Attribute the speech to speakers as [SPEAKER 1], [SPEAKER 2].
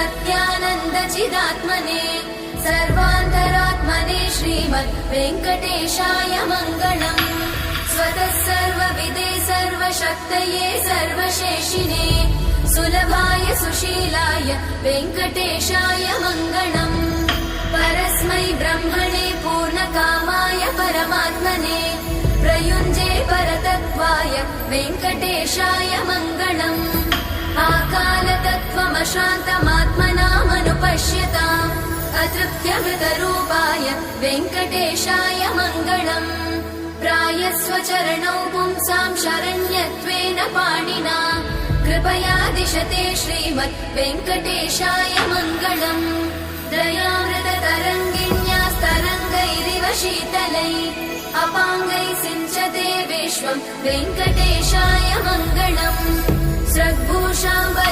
[SPEAKER 1] सत्यानन्दचिदात्मने सर्वान्तरात्मने श्रीमद् वेङ्कटेशाय मङ्गलम्। स्वतः सर्वविदे सर्वशक्तये सर्वशेषिने सुलभाय सुशीलाय वेङ्कटेशाय मङ्गलम्। परस्मै ब्रह्मणे पूर्णकामाय परमात्मने प्रयुञ्जे परतत्त्वाय वेङ्कटेशाय मङ्गलम्। आकालतत्त्वमशान्तमात्मनामनुपश्यताम् अतृप्त्यमृतरूपाय वेङ्कटेशाय मङ्गलम्। प्रायस्वचरणौ पुंसां शरण्यत्वेन पाणिना कृपया दिशते श्रीमद् वेङ्कटेशाय मङ्गलम्। दयामृततरङ्गिण्यास्तरङ्गैरिव शीतलै अपाङ्गैः सिञ्चते विश्वं वेङ्कटेशाय मङ्गलम्। स्रग्भूषाम्बर